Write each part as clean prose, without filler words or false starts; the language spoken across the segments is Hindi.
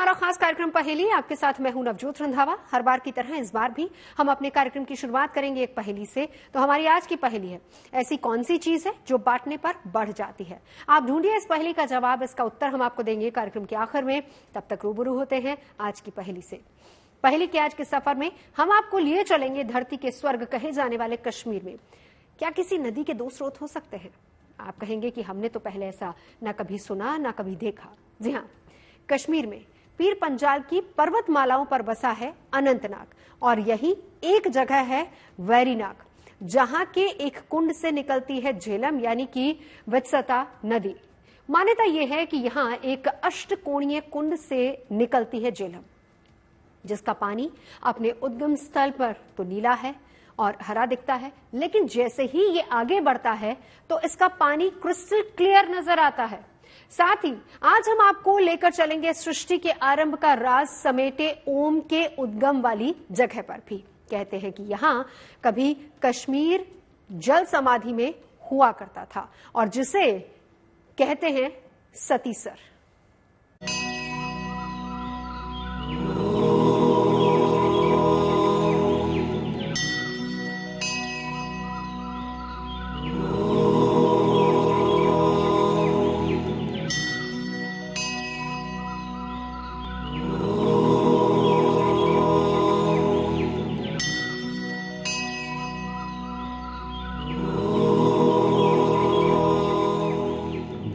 हमारा खास कार्यक्रम पहेली। आपके साथ मैं हूं नवजोत रंधावा। हर बार की तरह इस बार भी हम अपने कार्यक्रम की शुरुआत करेंगे एक पहेली से। तो हमारी आज की पहेली है, ऐसी कौन सी चीज है जो बांटने पर बढ़ जाती है। आप ढूंढिए इस पहेली का जवाब, इसका उत्तर हम आपको देंगे कार्यक्रम के आखिर में। तब तक रूबरू होते हैं आज की पहेली से। पहेली के आज के सफर में हम आपको लिए चलेंगे धरती के स्वर्ग कहे जाने वाले कश्मीर में। क्या किसी नदी के दो स्रोत हो सकते हैं? आप कहेंगे कि हमने तो पहले ऐसा ना कभी सुना ना कभी देखा। जी हाँ, कश्मीर में पीर पंजाल की पर्वतमालाओं पर बसा है अनंतनाग, और यही एक जगह है वैरीनाग, जहां के एक कुंड से निकलती है झेलम यानी कि वित्सता नदी। मान्यता यह है कि यहां एक अष्टकोणीय कुंड से निकलती है झेलम, जिसका पानी अपने उद्गम स्थल पर तो नीला है और हरा दिखता है, लेकिन जैसे ही ये आगे बढ़ता है तो इसका पानी क्रिस्टल क्लियर नजर आता है। साथ ही आज हम आपको लेकर चलेंगे सृष्टि के आरंभ का राज समेटे ओम के उद्गम वाली जगह पर भी। कहते हैं कि यहां कभी कश्मीर जल समाधि में हुआ करता था, और जिसे कहते हैं सतीसर।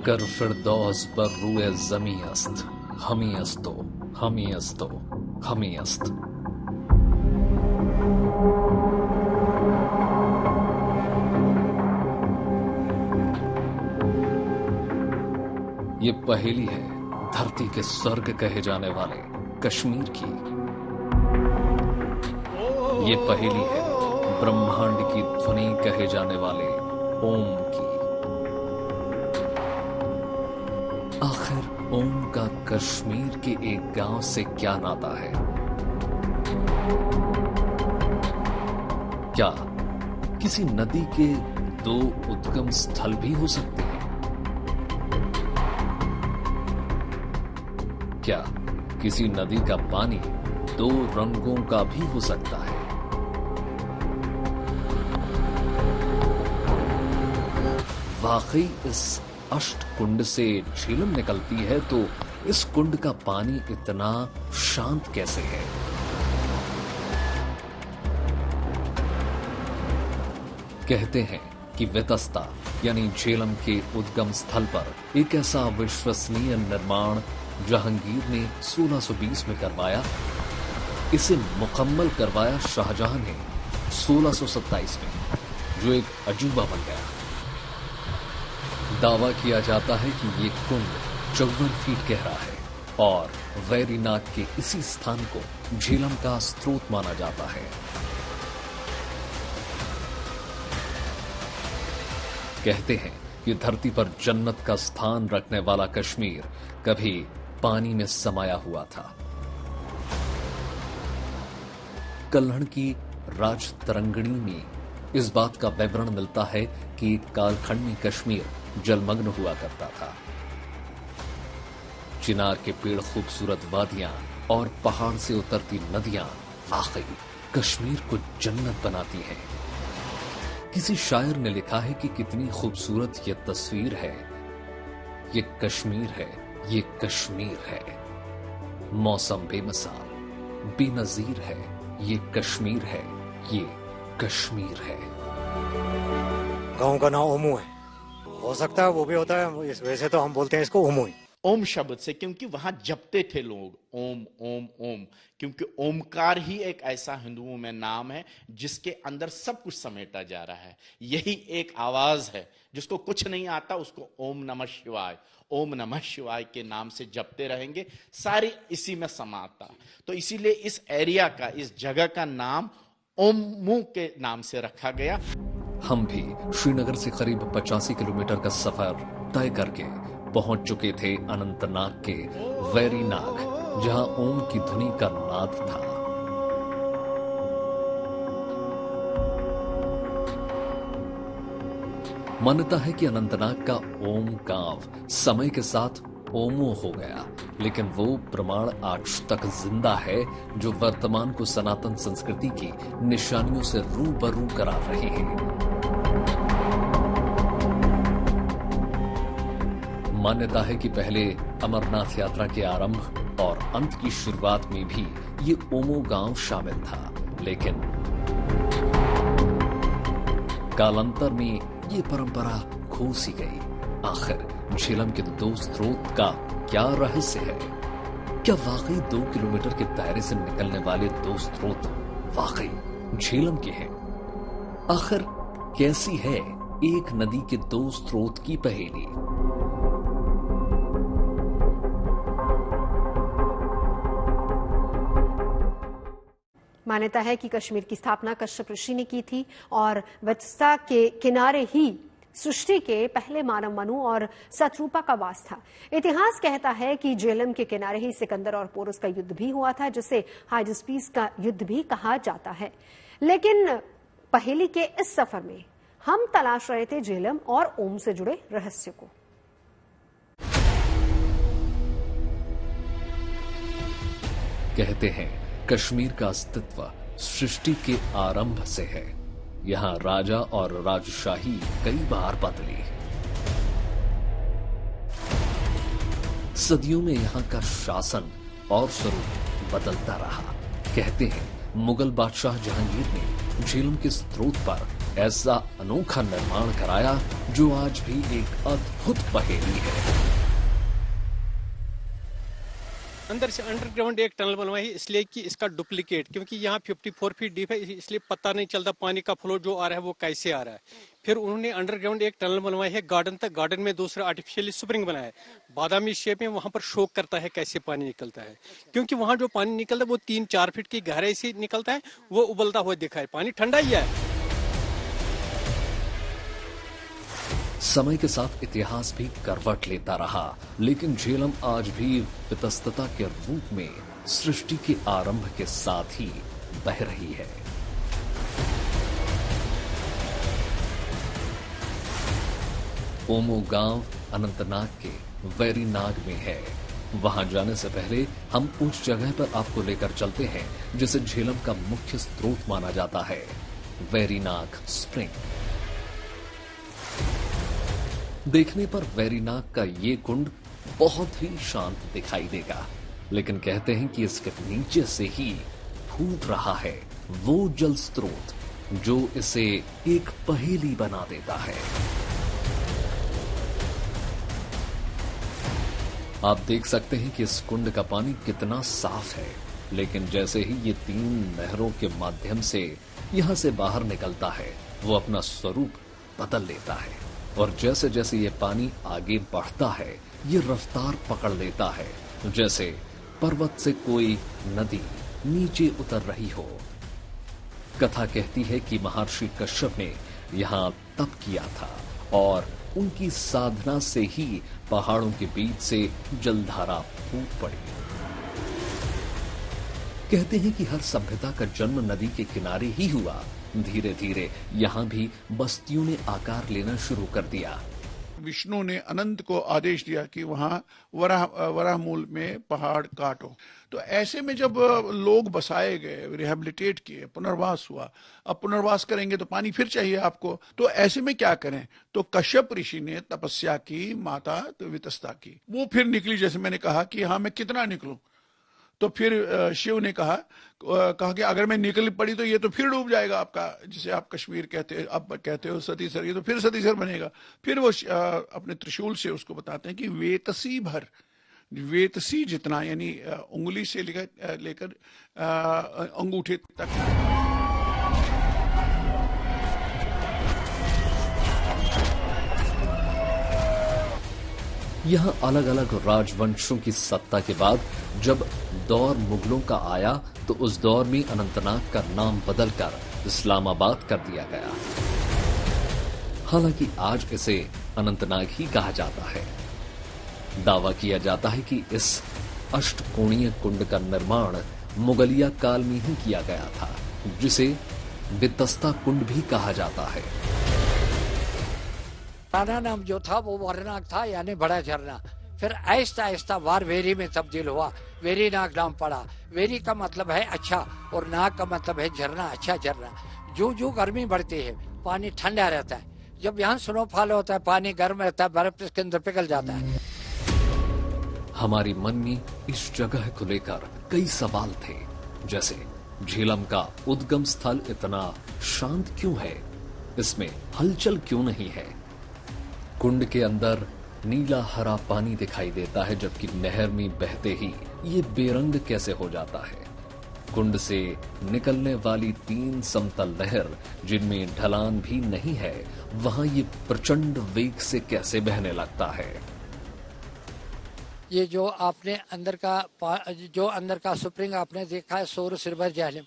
गर फिरदौस बर रूए जमी अस्त, हमी अस्तो हमी अस्तो हमी अस्त। ये पहेली है धरती के स्वर्ग कहे जाने वाले कश्मीर की। ये पहेली है ब्रह्मांड की ध्वनि कहे जाने वाले ओम की। आखिर ओम का कश्मीर के एक गांव से क्या नाता है? क्या किसी नदी के दो उद्गम स्थल भी हो सकते हैं? क्या किसी नदी का पानी दो रंगों का भी हो सकता है? वाकई इस अष्ट कुंड से झेलम निकलती है, तो इस कुंड का पानी इतना शांत कैसे है? कहते हैं कि वितस्ता यानी झेलम के उद्गम स्थल पर एक ऐसा विश्वसनीय निर्माण जहांगीर ने 1620 में करवाया। इसे मुकम्मल करवाया शाहजहां ने 1627 में, जो एक अजूबा बन गया। दावा किया जाता है कि ये कुंड 54 फीट गहरा है और वैरीनाग के इसी स्थान को झेलम का स्रोत माना जाता है। कहते हैं कि धरती पर जन्नत का स्थान रखने वाला कश्मीर कभी पानी में समाया हुआ था। कल्हड़ की राज तरंगिणी में इस बात का विवरण मिलता है कि एक कालखंड में कश्मीर जलमग्न हुआ करता था। चिनार के पेड़, खूबसूरत वादियां और पहाड़ से उतरती नदियां वाकई कश्मीर को जन्नत बनाती हैं। किसी शायर ने लिखा है कि कितनी खूबसूरत ये तस्वीर है, ये कश्मीर है, ये कश्मीर है। मौसम बेमिसाल बेनजीर है, ये कश्मीर है, ये कश्मीर है। गांव का नाम ओमू है, हो सकता है वो भी होता है, वैसे तो हम बोलते हैं इसको ओमू ही। ओम शब्द से, क्योंकि वहां जपते थे लोग ओम ओम ओम, क्योंकि ओमकार ही एक ऐसा हिंदुओं में नाम है जिसके अंदर सब कुछ समेटा जा रहा है। यही एक आवाज है, जिसको कुछ नहीं आता उसको ओम नमः शिवाय, ओम नमः शिवाय के नाम से जपते रहेंगे, सारी इसी में समाता। तो इसीलिए इस एरिया का, इस जगह का नाम ओमू के नाम से रखा गया। हम भी श्रीनगर से करीब 85 किलोमीटर का सफर तय करके पहुंच चुके थे अनंतनाग के वैरीनाग, जहां ओम की ध्वनि का नाद था। मान्यता है कि अनंतनाग का ओम गांव समय के साथ ओमो हो गया, लेकिन वो प्रमाण आज तक जिंदा है जो वर्तमान को सनातन संस्कृति की निशानियों से रूबरू करा रहे हैं। मान्यता है कि पहले अमरनाथ यात्रा के आरंभ और अंत की शुरुआत में भी ये ओमो गांव शामिल था, लेकिन कालांतर में ये परंपरा खो सी गई। आखिर झेलम के दो स्रोत का क्या रहस्य है? क्या वाकई 2 किलोमीटर के दायरे से निकलने वाले दो स्रोत वाकई झेलम के हैं? आखिर कैसी है एक नदी के 2 स्रोत की पहेली? मान्यता है कि कश्मीर की स्थापना कश्यप ऋषि ने की थी और वत्सा के किनारे ही सृष्टि के पहले मानव मनु और शत्रुपा का वास था। इतिहास कहता है कि झेलम के किनारे ही सिकंदर और पोरस का युद्ध भी हुआ था, जिसे हाइडस्पीस का युद्ध भी कहा जाता है। लेकिन पहेली के इस सफर में हम तलाश रहे थे झेलम और ओम से जुड़े रहस्य को। कहते हैं कश्मीर का अस्तित्व सृष्टि के आरंभ से है। यहाँ राजा और राजशाही कई बार बदली। सदियों में यहाँ का शासन और स्वरूप बदलता रहा। कहते हैं मुगल बादशाह जहांगीर ने झेलम के स्रोत पर ऐसा अनोखा निर्माण कराया जो आज भी एक अद्भुत पहेली है। अंदर से अंडरग्राउंड एक टनल बनवाई है, इसलिए कि इसका डुप्लीकेट, क्योंकि यहाँ 54 फीट डीप है, इसलिए पता नहीं चलता पानी का फ्लो जो आ रहा है वो कैसे आ रहा है। फिर उन्होंने अंडरग्राउंड एक टनल बनवाई है गार्डन तक, गार्डन में दूसरा आर्टिफिशियली स्प्रिंग बनाया है बादामी शेप में, वहां पर शोक करता है कैसे पानी निकलता है, क्योंकि वहां जो पानी निकलता है वो 3-4 फीट की गहराई से निकलता है, वो उबलता हुआ दिखा है, पानी ठंडा ही है। समय के साथ इतिहास भी करवट लेता रहा, लेकिन झेलम आज भी वितस्तता के रूप में सृष्टि के आरंभ के साथ ही बह रही है। ओमो गांव अनंतनाग के वेरीनाग में है। वहां जाने से पहले हम उस जगह पर आपको लेकर चलते हैं जिसे झेलम का मुख्य स्रोत माना जाता है, वेरीनाग स्प्रिंग। देखने पर वेरीनाग का ये कुंड बहुत ही शांत दिखाई देगा, लेकिन कहते हैं कि इसके नीचे से ही फूट रहा है वो जल स्रोत जो इसे एक पहेली बना देता है। आप देख सकते हैं कि इस कुंड का पानी कितना साफ है, लेकिन जैसे ही ये 3 नहरों के माध्यम से यहां से बाहर निकलता है, वो अपना स्वरूप बदल लेता है और जैसे जैसे ये पानी आगे बढ़ता है ये रफ्तार पकड़ लेता है, जैसे पर्वत से कोई नदी नीचे उतर रही हो। कथा कहती है कि महर्षि कश्यप ने यहाँ तप किया था और उनकी साधना से ही पहाड़ों के बीच से जलधारा फूट पड़ी। कहते हैं कि हर सभ्यता का जन्म नदी के किनारे ही हुआ। धीरे धीरे यहाँ भी बस्तियों ने आकार लेना शुरू कर दिया। विष्णु ने अनंत को आदेश दिया कि वहां वराह मूल में पहाड़ काटो। तो ऐसे में जब लोग बसाए गए, रिहेबिलिटेट किए, पुनर्वास हुआ, अब पुनर्वास करेंगे तो पानी फिर चाहिए आपको, तो ऐसे में क्या करें? तो कश्यप ऋषि ने तपस्या की, माता तो वितस्ता की, वो फिर निकली। जैसे मैंने कहा कि हाँ मैं कितना निकलूं, तो फिर शिव ने कहा कि अगर मैं निकल पड़ी तो ये तो फिर डूब जाएगा आपका, जिसे आप कश्मीर कहते हो सतीसर, ये तो फिर सतीसर बनेगा। फिर वो अपने त्रिशूल से उसको बताते हैं कि वेतसी भर, वेतसी जितना, यानी उंगली से लेकर अंगूठे तक। यहाँ अलग अलग राजवंशों की सत्ता के बाद जब दौर मुगलों का आया तो उस दौर में अनंतनाग का नाम बदलकर इस्लामाबाद कर दिया गया। हालांकि आज इसे अनंतनाग ही कहा जाता है। दावा किया जाता है कि इस अष्टकोणीय कुंड का निर्माण मुगलिया काल में ही किया गया था, जिसे वितस्ता कुंड भी कहा जाता है। पुराना नाम जो था वो वेरीनाग था, यानी बड़ा झरना। फिर आहिस्ता आहिस्ता वार वेरी में तब्दील हुआ। वेरी नाग नाम पड़ा। वेरी का मतलब है अच्छा और नाग का मतलब है झरना, अच्छा झरना। जो जो गर्मी बढ़ती है पानी ठंडा रहता है। जब यहाँ स्नोफॉल होता है पानी गर्म रहता है, बर्फ इसके अंदर पिघल जाता है। हमारी मन में इस जगह को लेकर कई सवाल थे, जैसे झेलम का उद्गम स्थल इतना शांत क्यों है, इसमें हलचल क्यों नहीं है। कुंड के अंदर नीला हरा पानी दिखाई देता है, जबकि नहर में बहते ही ये बेरंग कैसे हो जाता है। कुंड से निकलने वाली 3 समतल नहर जिनमें ढलान भी नहीं है, वहां ये प्रचंड वेग से कैसे बहने लगता है। ये जो आपने अंदर का स्प्रिंग आपने देखा है सोर सिल्वर जहलम,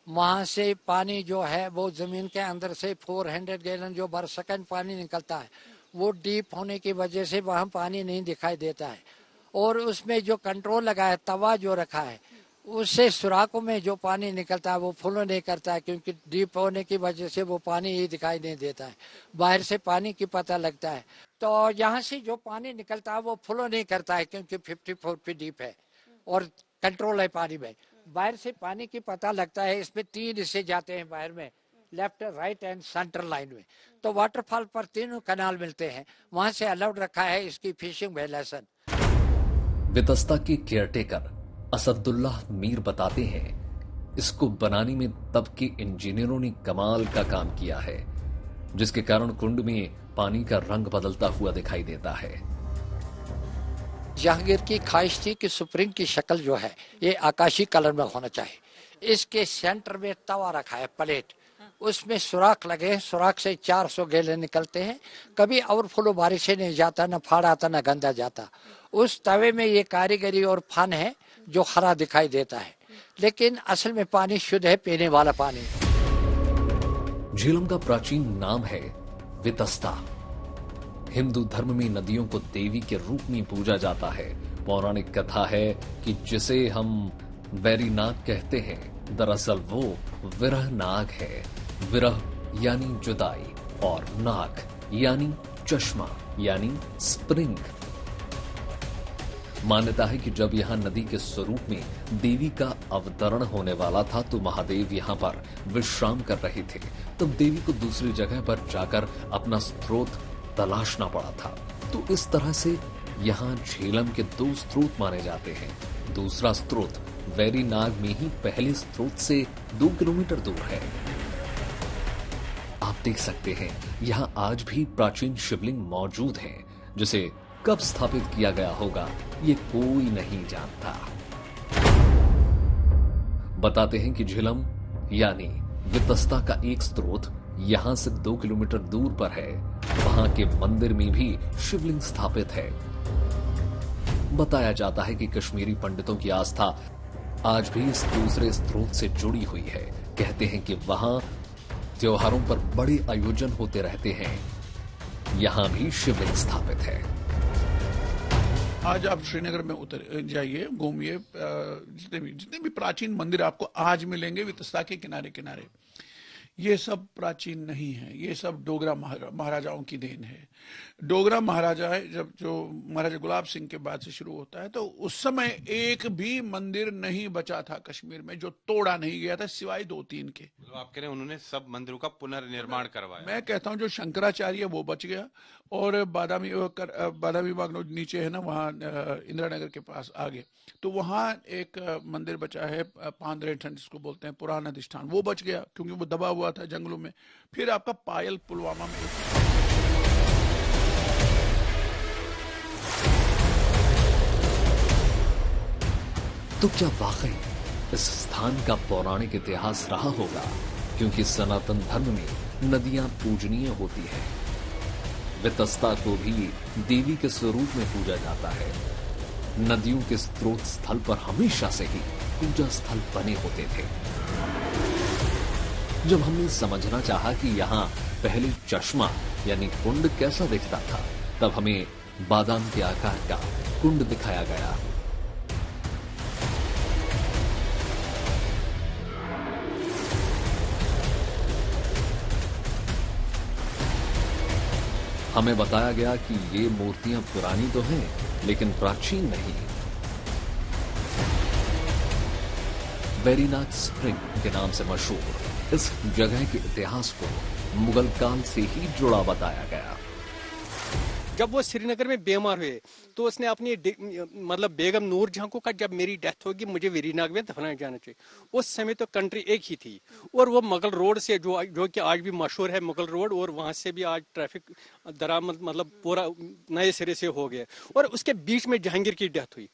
वहां से पानी जो है वो जमीन के अंदर से 400 गैलन जो बर सेकंड पानी निकलता है, वो डीप होने की वजह से वहां पानी नहीं दिखाई देता है। और उसमें जो कंट्रोल लगा है, तवा जो रखा है, उससे सुराखों में जो पानी निकलता है वो फ्लो नहीं करता है, क्योंकि डीप होने की वजह से वो पानी ही दिखाई नहीं देता है। बाहर से पानी की पता लगता है, तो यहाँ से जो पानी निकलता है वो फ्लो नहीं करता है, क्योंकि 54 फीट डीप है और कंट्रोल है पानी में। बाहर से पानी की पता लगता है। इसमें 3 हिस्से जाते हैं बाहर में, left, right and centre line में। तो वाटरफॉल पर 3 कनाल मिलते हैं, वहां से अलाउड रखा है इसकी फिशिंग वायलेशन। वितस्ता के केयरटेकर असदुल्लाह मीर बताते हैं, इसको बनाने में तब के इंजीनियरों ने कमाल का काम किया है, जिसके कारण कुंड में पानी का रंग बदलता हुआ दिखाई देता है। जहांगीर की ख्वाहिश थी कि स्प्रिंग की शक्ल जो है ये आकाशी कलर में होना चाहिए। इसके सेंटर में तवा रखा है, प्लेट, उसमें सुराख लगे, सुराख से 400 गैलन निकलते हैं। कभी ओवरफ्लो बारिश से नहीं जाता, न फाड़ आता न गंदा जाता। उस तवे में ये कारीगरी और फन है जो हरा दिखाई देता है, लेकिन असल में पानी शुद्ध है, पीने वाला पानी। झेलम का प्राचीन नाम है वितस्ता। हिंदू धर्म में नदियों को देवी के रूप में पूजा जाता है। पौराणिक कथा है कि जिसे हम वैरी नाग कहते हैं, दरअसल वो विरह नाग है। विरह यानी जुदाई और नाग यानी चश्मा यानी स्प्रिंग। मान्यता है कि जब यहां नदी के स्वरूप में देवी का अवतरण होने वाला था, तो महादेव यहां पर विश्राम कर रहे थे। तब देवी को दूसरी जगह पर जाकर अपना स्रोत तलाशना पड़ा था। तो इस तरह से यहां झेलम के 2 स्रोत माने जाते हैं। दूसरा स्रोत वैरी नाग में ही पहले स्रोत से 2 किलोमीटर दूर है। आप देख सकते हैं यहां आज भी प्राचीन शिवलिंग मौजूद हैं, जिसे कब स्थापित किया गया होगा ये कोई नहीं जानता। बताते हैं कि झेलम यानी वितस्ता का एक स्रोत यहां से 2 किलोमीटर दूर पर है। वहां के मंदिर में भी शिवलिंग स्थापित है। बताया जाता है कि कश्मीरी पंडितों की आस्था आज भी इस दूसरे स्रोत से जुड़ी हुई है। कहते हैं कि वहां त्योहारों पर बड़े आयोजन होते रहते हैं। यहां भी शिवलिंग स्थापित है। आज आप श्रीनगर में उतर जाइए, घूमिए, जितने भी प्राचीन मंदिर आपको आज मिलेंगे वितस्ता के किनारे किनारे, ये सब प्राचीन नहीं है। ये सब डोगरा महाराजाओं की देन है। डोगरा महाराजा है, जब जो महाराजा गुलाब सिंह के बाद से शुरू होता है, तो उस समय एक भी मंदिर नहीं बचा था कश्मीर में जो तोड़ा नहीं गया था, सिवाय 2-3 के। मतलब आप कह रहे हैं उन्होंने सब मंदिरों का पुनर्निर्माण करवाया। मैं कहता हूं जो शंकराचार्य वो बच गया, और बादामी बाग नीचे है ना, वहाँ इंदिरा नगर के पास आगे, तो वहाँ एक मंदिर बचा है, पांदरेठन जिसको बोलते हैं, पुराना अधिष्ठान, वो बच गया क्योंकि वो दबा हुआ था जंगलों में। फिर आपका पायल पुलवामा में तो क्या वाकई इस स्थान का पौराणिक इतिहास रहा होगा? क्योंकि सनातन धर्म में नदियां पूजनीय होती है। वितस्ता को भी देवी के स्वरूप में पूजा जाता है। नदियों के स्रोत स्थल पर हमेशा से ही पूजा स्थल बने होते थे। जब हमने समझना चाहा कि यहाँ पहले चश्मा यानी कुंड कैसा दिखता था, तब हमें बादाम के आकार का कुंड दिखाया गया। हमें बताया गया कि ये मूर्तियां पुरानी तो हैं, लेकिन प्राचीन नहीं। वेरीनाग स्प्रिंग के नाम से मशहूर इस जगह के इतिहास को मुगल काल से ही जुड़ा बताया गया। जब वो श्रीनगर में बीमार हुए तो उसने अपनी मतलब बेगम नूर जहां को कहा, जब मेरी डेथ होगी मुझे वेरीनाग में दफनाया जाना चाहिए। उस समय तो कंट्री एक ही थी और वो मुगल रोड से जो कि आज भी मशहूर है मुगल रोड, और वहां से भी आज ट्रैफिक दरामद मतलब पूरा नए सिरे से हो गया। और उसके बीच में जहांगीर की डेथ हुई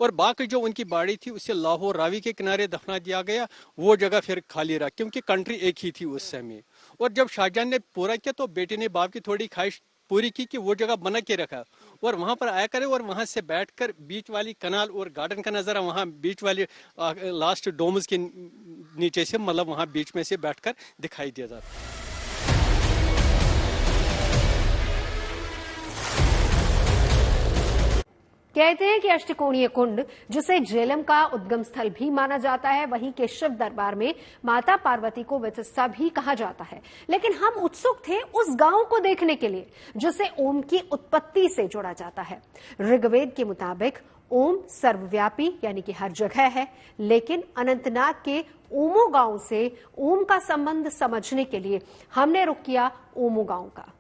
और बाकी जो उनकी बाड़ी थी उसे लाहौर रावी के किनारे दफना दिया गया। वो जगह फिर खाली रहा क्योंकि कंट्री एक ही थी उस समय। और जब शाहजहां ने पूरा किया तो बेटे ने बाप की थोड़ी ख्वाहिश पूरी की कि वो जगह बना के रखा और वहां पर आया करे और वहां से बैठकर बीच वाली कनाल और गार्डन का नजारा वहां बीच वाली लास्ट डोम्स के नीचे से मतलब वहां बीच में से बैठकर दिखाई देता था। कहते हैं कि अष्टकोणीय कुंड, जिसे झेलम का उद्गम स्थल भी माना जाता है, वहीं के शिव दरबार में माता पार्वती को वितस्ता भी कहा जाता है। लेकिन हम उत्सुक थे उस गांव को देखने के लिए जिसे ओम की उत्पत्ति से जोड़ा जाता है। ऋग्वेद के मुताबिक ओम सर्वव्यापी यानी कि हर जगह है, लेकिन अनंतनाग के ओमो गांव से ओम का संबंध समझने के लिए हमने रुख किया ओमो गांव का।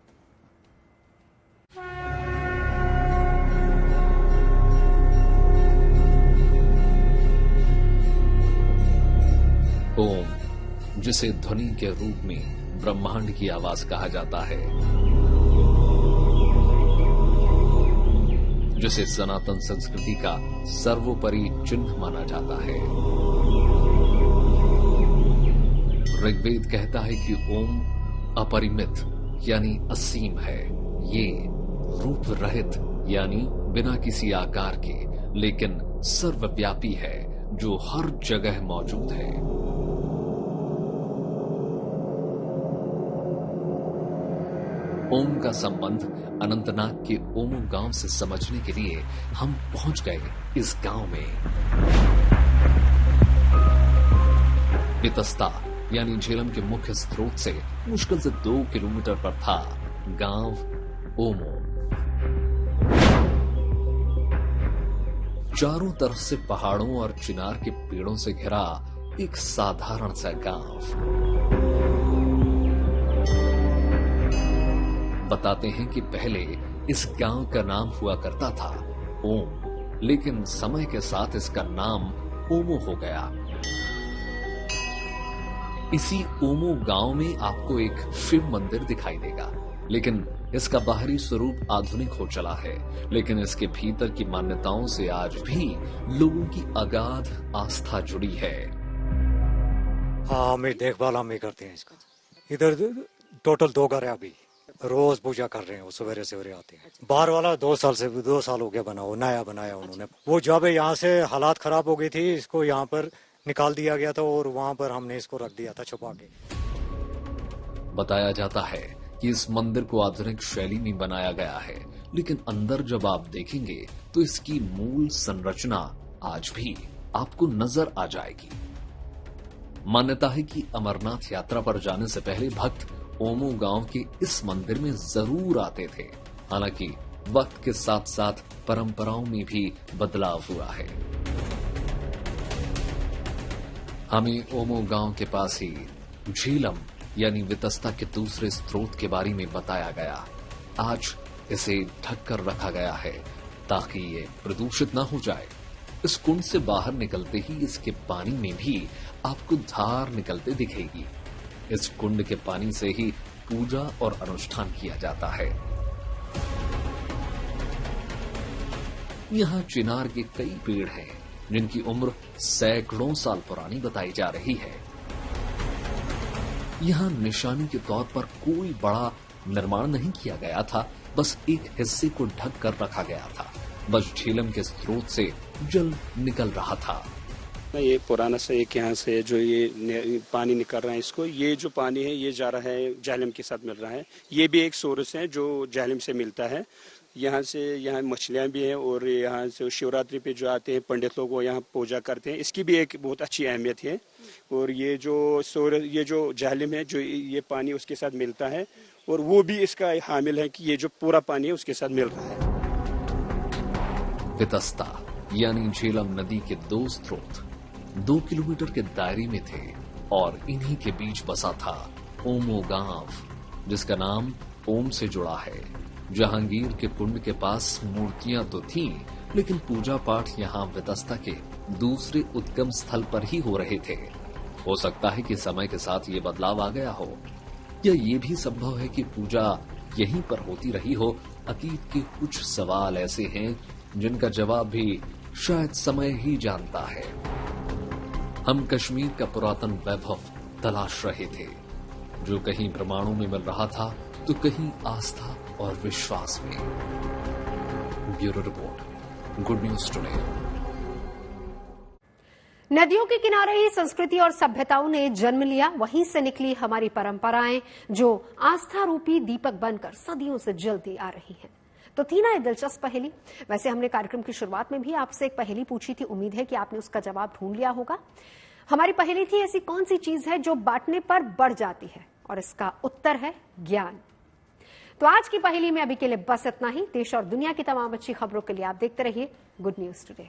ओम, जिसे ध्वनि के रूप में ब्रह्मांड की आवाज कहा जाता है, जिसे सनातन संस्कृति का सर्वोपरि चिन्ह माना जाता है। ऋग्वेद कहता है कि ओम अपरिमित यानी असीम है। ये रूप रहित यानी बिना किसी आकार के, लेकिन सर्वव्यापी है जो हर जगह मौजूद है। ओम का संबंध अनंतनाग के ओमो गांव से समझने के लिए हम पहुंच गए इस गांव में। वितस्ता यानी झेलम के मुख्य स्रोत से मुश्किल से 2 किलोमीटर पर था गांव ओमो। चारों तरफ से पहाड़ों और चिनार के पेड़ों से घिरा एक साधारण सा गांव। बताते हैं कि पहले इस गांव का नाम हुआ करता था ओम, लेकिन समय के साथ इसका नाम ओमो हो गया। इसी ओमो गांव में आपको एक शिव मंदिर दिखाई देगा, लेकिन इसका बाहरी स्वरूप आधुनिक हो चला है, लेकिन इसके भीतर की मान्यताओं से आज भी लोगों की अगाध आस्था जुड़ी है। हाँ, हमें देखभाल हम ही करते हैं इसका। इधर टोटल 2 घर है, अभी रोज पूजा कर रहे हैं। वो सवेरे सवेरे आते हैं। बाहर वाला 2 साल हो गया बना, वो नया बनाया उन्होंने। वो जब यहाँ से हालात खराब हो गई थी, इसको यहाँ पर निकाल दिया गया था और वहाँ पर हमने इसको रख दिया था छुपा के। बताया जाता है कि इस मंदिर को आधुनिक शैली में बनाया गया है, लेकिन अंदर जब आप देखेंगे तो इसकी मूल संरचना आज भी आपको नजर आ जाएगी। मान्यता है कि अमरनाथ यात्रा पर जाने से पहले भक्त ओमो गांव के इस मंदिर में जरूर आते थे। हालांकि वक्त के साथ साथ परंपराओं में भी बदलाव हुआ है। हमें ओमो गांव के पास ही झीलम यानी वितस्ता के दूसरे स्रोत के बारे में बताया गया। आज इसे ढककर रखा गया है ताकि ये प्रदूषित न हो जाए। इस कुंड से बाहर निकलते ही इसके पानी में भी आपको धार निकलते दिखेगी। इस कुंड के पानी से ही पूजा और अनुष्ठान किया जाता है। यहाँ चिनार के कई पेड़ हैं जिनकी उम्र सैकड़ों साल पुरानी बताई जा रही है। यहाँ निशानी के तौर पर कोई बड़ा निर्माण नहीं किया गया था, बस एक हिस्से को ढक कर रखा गया था। बस झेलम के स्रोत से जल निकल रहा था। ये पुराना सा एक यहाँ से जो ये पानी निकल रहा है, इसको ये जो पानी है ये जा रहा है झेलम के साथ मिल रहा है। ये भी एक सोर्स है जो झेलम से मिलता है। यहाँ मछलियाँ भी हैं और यहाँ से शिवरात्रि पे जो आते हैं पंडित लोग वो यहाँ पूजा करते हैं। इसकी भी एक बहुत अच्छी अहमियत है। और ये जो जालिम है जो ये पानी उसके साथ मिलता है और वो भी इसका हामिल है कि ये जो पूरा पानी है उसके साथ मिल रहा है। वितस्ता यानी झेलम नदी के 2 स्रोत 2 किलोमीटर के दायरे में थे और इन्हीं के बीच बसा था ओमो गांव, जिसका नाम ओम से जुड़ा है। जहांगीर के कुंड के पास मूर्तियां तो थीं, लेकिन पूजा पाठ यहाँ वितस्ता के दूसरे उद्गम स्थल पर ही हो रहे थे। हो सकता है कि समय के साथ ये बदलाव आ गया हो, या ये भी संभव है कि पूजा यहीं पर होती रही हो। अतीत के कुछ सवाल ऐसे हैं जिनका जवाब भी शायद समय ही जानता है। हम कश्मीर का पुरातन वैभव तलाश रहे थे, जो कहीं प्रमाणों में मिल रहा था तो कहीं आस्था और विश्वास में। Bureau report, good news today. नदियों के किनारे ही संस्कृति और सभ्यताओं ने जन्म लिया, वहीं से निकली हमारी परंपराएं जो आस्था रूपी दीपक बनकर सदियों से जलती आ रही हैं। तो थी ना ये दिलचस्प पहेली। वैसे हमने कार्यक्रम की शुरुआत में भी आपसे एक पहेली पूछी थी, उम्मीद है कि आपने उसका जवाब ढूंढ लिया होगा। हमारी पहेली थी, ऐसी कौन सी चीज है जो बांटने पर बढ़ जाती है, और इसका उत्तर है ज्ञान। तो आज की पहेली में अभी के लिए बस इतना ही। देश और दुनिया की तमाम अच्छी खबरों के लिए आप देखते रहिए गुड न्यूज टुडे।